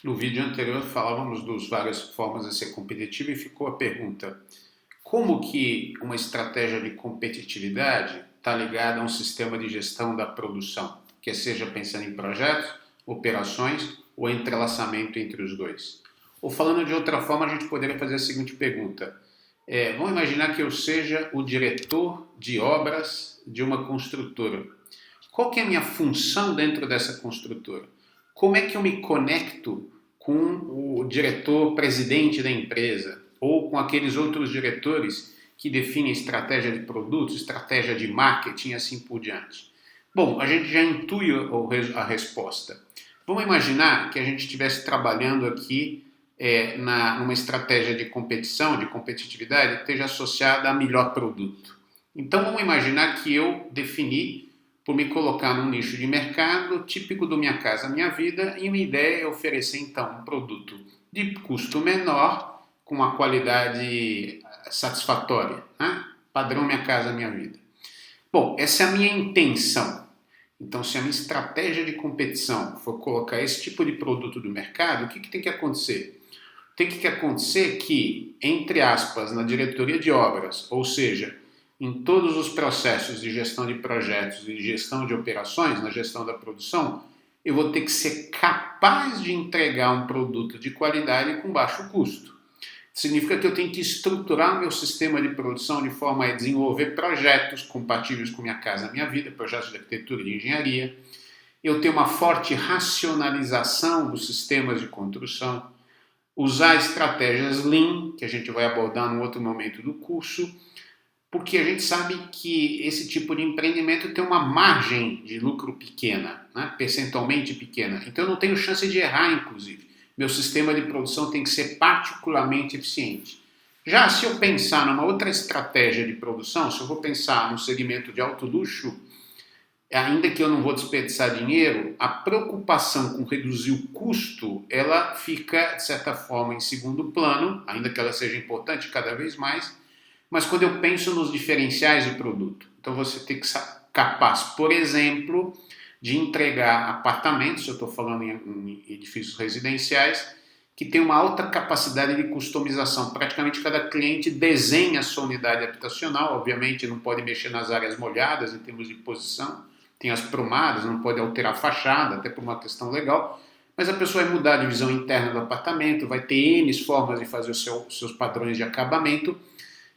No vídeo anterior falávamos das várias formas de ser competitivo e ficou a pergunta: como que uma estratégia de competitividade está ligada a um sistema de gestão da produção, que seja pensando em projetos, operações ou entrelaçamento entre os dois? Ou falando de outra forma, a gente poderia fazer a seguinte pergunta: vamos imaginar que eu seja o diretor de obras de uma construtora. Qual que é a minha função dentro dessa construtora? Como é que eu me conecto com o diretor presidente da empresa ou com aqueles outros diretores que definem estratégia de produtos, estratégia de marketing e assim por diante? Bom, a gente já intui a resposta. Vamos imaginar que a gente estivesse trabalhando aqui numa estratégia de competição, de competitividade, que esteja associada a melhor produto. Então vamos imaginar que eu defini por me colocar num nicho de mercado típico do Minha Casa Minha Vida e uma ideia é oferecer então um produto de custo menor com uma qualidade satisfatória, né? Padrão Minha Casa Minha Vida. Bom, essa é a minha intenção. Então, se a minha estratégia de competição for colocar esse tipo de produto do mercado, o que tem que acontecer? Tem que acontecer que, entre aspas, na diretoria de obras, ou seja, em todos os processos de gestão de projetos e de gestão de operações, na gestão da produção, eu vou ter que ser capaz de entregar um produto de qualidade com baixo custo. Significa que eu tenho que estruturar meu sistema de produção de forma a desenvolver projetos compatíveis com Minha Casa Minha Vida, projetos de arquitetura e de engenharia. Eu tenho uma forte racionalização dos sistemas de construção, usar estratégias Lean, que a gente vai abordar num outro momento do curso, porque a gente sabe que esse tipo de empreendimento tem uma margem de lucro pequena, né? Percentualmente pequena. Então eu não tenho chance de errar, inclusive. Meu sistema de produção tem que ser particularmente eficiente. Já se eu pensar numa outra estratégia de produção, se eu vou pensar no segmento de alto luxo, ainda que eu não vou desperdiçar dinheiro, a preocupação com reduzir o custo, ela fica, de certa forma, em segundo plano, ainda que ela seja importante cada vez mais, mas quando eu penso nos diferenciais do produto. Então você tem que ser capaz, por exemplo, de entregar apartamentos, eu estou falando em edifícios residenciais, que tem uma alta capacidade de customização. Praticamente cada cliente desenha a sua unidade habitacional, obviamente não pode mexer nas áreas molhadas em termos de posição, tem as prumadas, não pode alterar a fachada, até por uma questão legal, mas a pessoa vai mudar a divisão interna do apartamento, vai ter N formas de fazer os seus padrões de acabamento,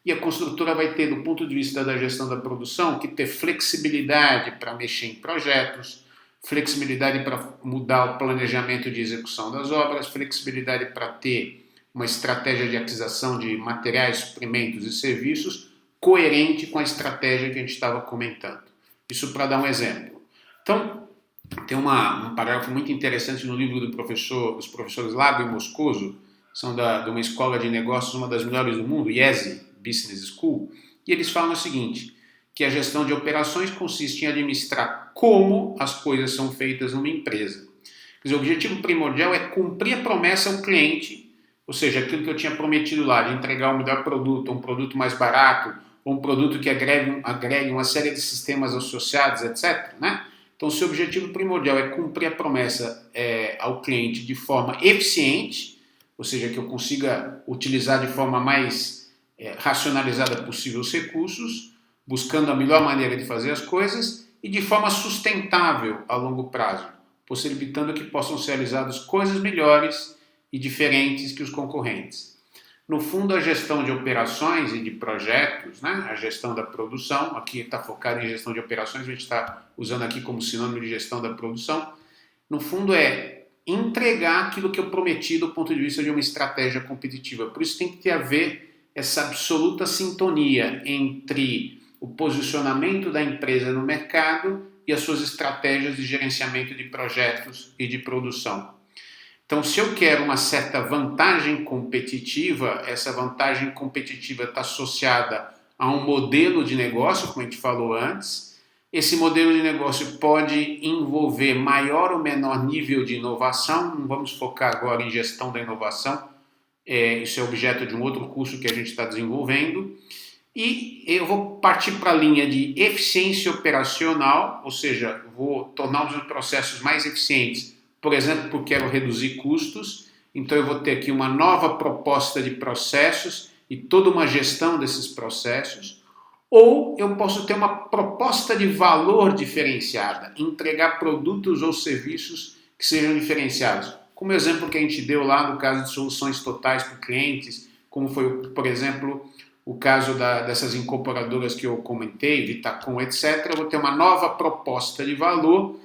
e a construtora vai ter, do ponto de vista da gestão da produção, que ter flexibilidade para mexer em projetos, flexibilidade para mudar o planejamento de execução das obras, flexibilidade para ter uma estratégia de aquisição de materiais, suprimentos e serviços coerente com a estratégia que a gente estava comentando. Isso para dar um exemplo. Então, tem um parágrafo muito interessante no livro dos professores Lago e Moscoso, são de uma escola de negócios, uma das melhores do mundo, IESE Business School, e eles falam o seguinte, que a gestão de operações consiste em administrar como as coisas são feitas numa empresa. Quer dizer, o objetivo primordial é cumprir a promessa ao cliente, ou seja, aquilo que eu tinha prometido lá, de entregar um melhor produto, um produto mais barato, ou um produto que agregue uma série de sistemas associados, etc., né? Então, se o objetivo primordial é cumprir a promessa ao cliente de forma eficiente, ou seja, que eu consiga utilizar de forma mais racionalizada possível os recursos, buscando a melhor maneira de fazer as coisas e de forma sustentável a longo prazo, possibilitando que possam ser realizadas coisas melhores e diferentes que os concorrentes. No fundo, a gestão de operações e de projetos, né? A gestão da produção, aqui está focado em gestão de operações, a gente está usando aqui como sinônimo de gestão da produção, no fundo é entregar aquilo que eu prometi do ponto de vista de uma estratégia competitiva. Por isso tem que ter a ver essa absoluta sintonia entre o posicionamento da empresa no mercado e as suas estratégias de gerenciamento de projetos e de produção. Então, se eu quero uma certa vantagem competitiva, essa vantagem competitiva está associada a um modelo de negócio, como a gente falou antes. Esse modelo de negócio pode envolver maior ou menor nível de inovação, não vamos focar agora em gestão da inovação, isso é objeto de um outro curso que a gente está desenvolvendo. E eu vou partir para a linha de eficiência operacional, ou seja, vou tornar os processos mais eficientes por exemplo, porque quero reduzir custos, então eu vou ter aqui uma nova proposta de processos e toda uma gestão desses processos, ou eu posso ter uma proposta de valor diferenciada, entregar produtos ou serviços que sejam diferenciados. Como o exemplo que a gente deu lá no caso de soluções totais para clientes, como foi, por exemplo, o caso dessas incorporadoras que eu comentei, Vitacom, etc., eu vou ter uma nova proposta de valor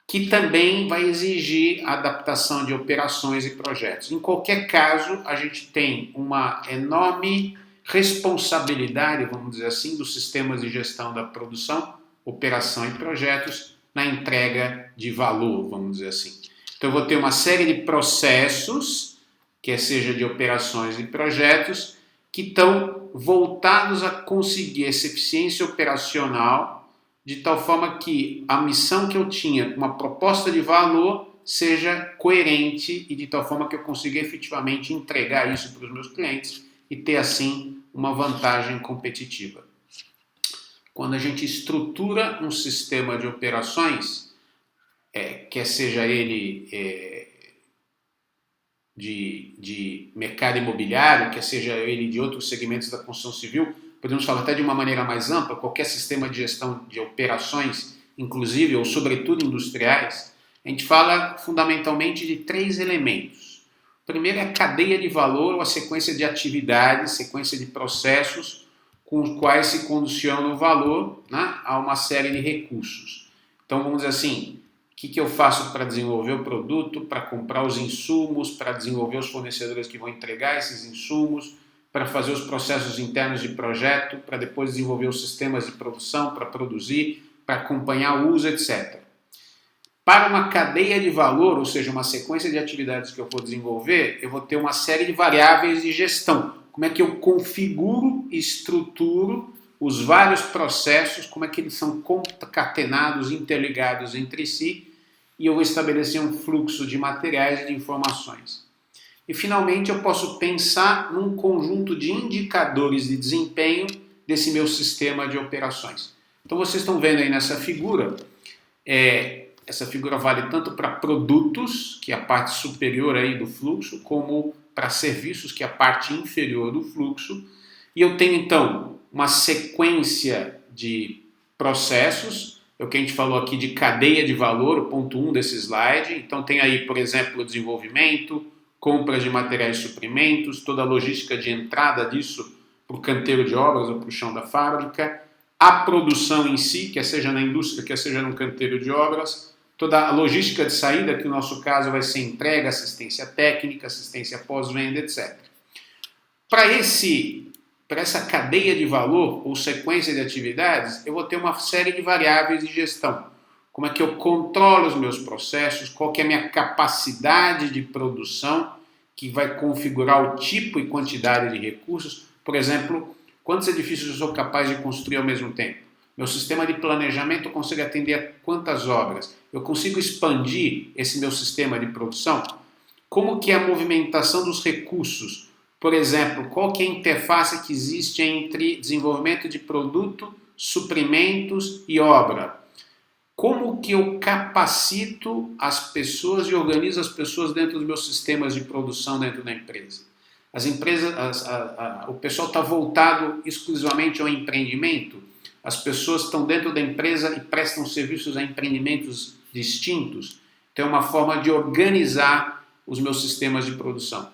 que também vai exigir adaptação de operações e projetos. Em qualquer caso, a gente tem uma enorme responsabilidade, vamos dizer assim, dos sistemas de gestão da produção, operação e projetos na entrega de valor, vamos dizer assim. Então, eu vou ter uma série de processos, quer seja de operações e projetos, que estão voltados a conseguir essa eficiência operacional de tal forma que a missão que eu tinha, uma proposta de valor, seja coerente e de tal forma que eu consiga efetivamente entregar isso para os meus clientes e ter assim uma vantagem competitiva. Quando a gente estrutura um sistema de operações, quer seja ele de mercado imobiliário, quer seja ele de outros segmentos da construção civil, podemos falar até de uma maneira mais ampla, qualquer sistema de gestão de operações, inclusive ou sobretudo industriais, a gente fala fundamentalmente de 3 elementos. O primeiro é a cadeia de valor, ou a sequência de atividades, sequência de processos com os quais se condiciona o valor, né, a uma série de recursos. Então vamos dizer assim, o que eu faço para desenvolver o produto, para comprar os insumos, para desenvolver os fornecedores que vão entregar esses insumos, para fazer os processos internos de projeto, para depois desenvolver os sistemas de produção, para produzir, para acompanhar o uso, etc. Para uma cadeia de valor, ou seja, uma sequência de atividades que eu vou desenvolver, eu vou ter uma série de variáveis de gestão. Como é que eu configuro e estruturo os vários processos, como é que eles são concatenados, interligados entre si, e eu vou estabelecer um fluxo de materiais e de informações. E, finalmente, eu posso pensar num conjunto de indicadores de desempenho desse meu sistema de operações. Então, vocês estão vendo aí nessa figura, essa figura vale tanto para produtos, que é a parte superior aí do fluxo, como para serviços, que é a parte inferior do fluxo. E eu tenho, então, uma sequência de processos, é o que a gente falou aqui de cadeia de valor, o ponto 1 desse slide. Então, tem aí, por exemplo, o desenvolvimento, compras de materiais e suprimentos, toda a logística de entrada disso para o canteiro de obras ou para o chão da fábrica, a produção em si, quer seja na indústria, quer seja no canteiro de obras, toda a logística de saída, que no nosso caso vai ser entrega, assistência técnica, assistência pós-venda, etc. Para essa cadeia de valor ou sequência de atividades, eu vou ter uma série de variáveis de gestão. Como é que eu controlo os meus processos, qual que é a minha capacidade de produção, que vai configurar o tipo e quantidade de recursos. Por exemplo, quantos edifícios eu sou capaz de construir ao mesmo tempo? Meu sistema de planejamento consegue atender a quantas obras? Eu consigo expandir esse meu sistema de produção? Como que é a movimentação dos recursos? Por exemplo, qual que é a interface que existe entre desenvolvimento de produto, suprimentos e obra? Como que eu capacito as pessoas e organizo as pessoas dentro dos meus sistemas de produção dentro da empresa? As empresas, o pessoal está voltado exclusivamente ao empreendimento? As pessoas estão dentro da empresa e prestam serviços a empreendimentos distintos? Então é uma forma de organizar os meus sistemas de produção.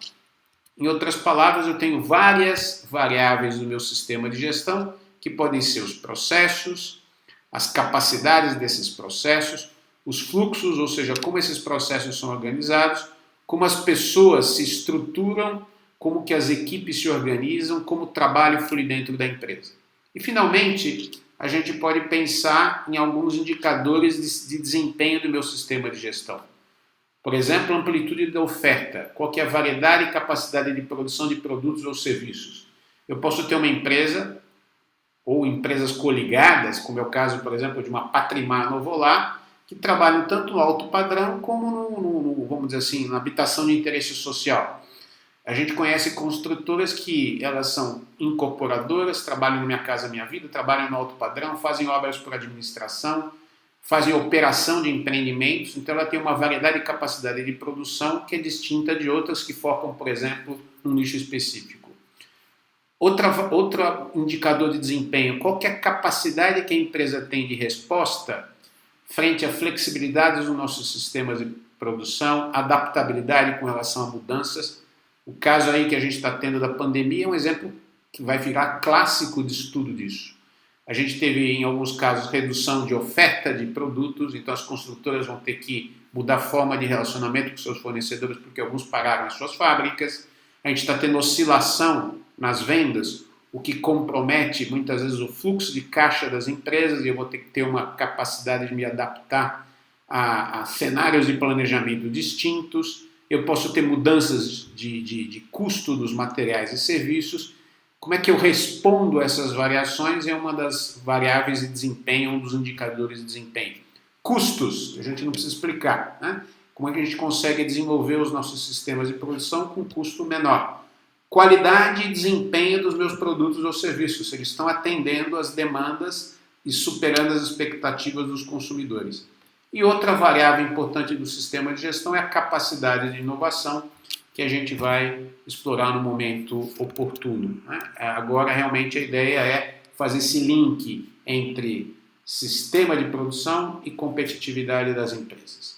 Em outras palavras, eu tenho várias variáveis no meu sistema de gestão, que podem ser os processos, as capacidades desses processos, os fluxos, ou seja, como esses processos são organizados, como as pessoas se estruturam, como que as equipes se organizam, como o trabalho flui dentro da empresa. E, finalmente, a gente pode pensar em alguns indicadores de desempenho do meu sistema de gestão. Por exemplo, a amplitude da oferta, qual que é a variedade e capacidade de produção de produtos ou serviços. Eu posso ter uma empresa ou empresas coligadas, como é o caso, por exemplo, de uma Patrimar Novolar, que trabalham tanto no alto padrão como vamos dizer assim, na habitação de interesse social. A gente conhece construtoras que elas são incorporadoras, trabalham no Minha Casa Minha Vida, trabalham no alto padrão, fazem obras por administração, fazem operação de empreendimentos, então ela tem uma variedade de capacidade de produção que é distinta de outras que focam, por exemplo, num nicho específico. Outro indicador de desempenho, qual que é a capacidade que a empresa tem de resposta frente à flexibilidade dos nossos sistemas de produção, adaptabilidade com relação a mudanças. O caso aí que a gente está tendo da pandemia é um exemplo que vai virar clássico de estudo disso. A gente teve, em alguns casos, redução de oferta de produtos, então as construtoras vão ter que mudar a forma de relacionamento com seus fornecedores porque alguns pararam as suas fábricas. A gente está tendo oscilação nas vendas, o que compromete muitas vezes o fluxo de caixa das empresas, e eu vou ter que ter uma capacidade de me adaptar a cenários de planejamento distintos. Eu posso ter mudanças de custo dos materiais e serviços. Como é que eu respondo a essas variações é uma das variáveis de desempenho, um dos indicadores de desempenho. Custos, a gente não precisa explicar, né? Como é que a gente consegue desenvolver os nossos sistemas de produção com custo menor? Qualidade e desempenho dos meus produtos ou serviços, se eles estão atendendo às demandas e superando as expectativas dos consumidores. E outra variável importante do sistema de gestão é a capacidade de inovação, que a gente vai explorar no momento oportuno, né? Agora, realmente, a ideia é fazer esse link entre sistema de produção e competitividade das empresas.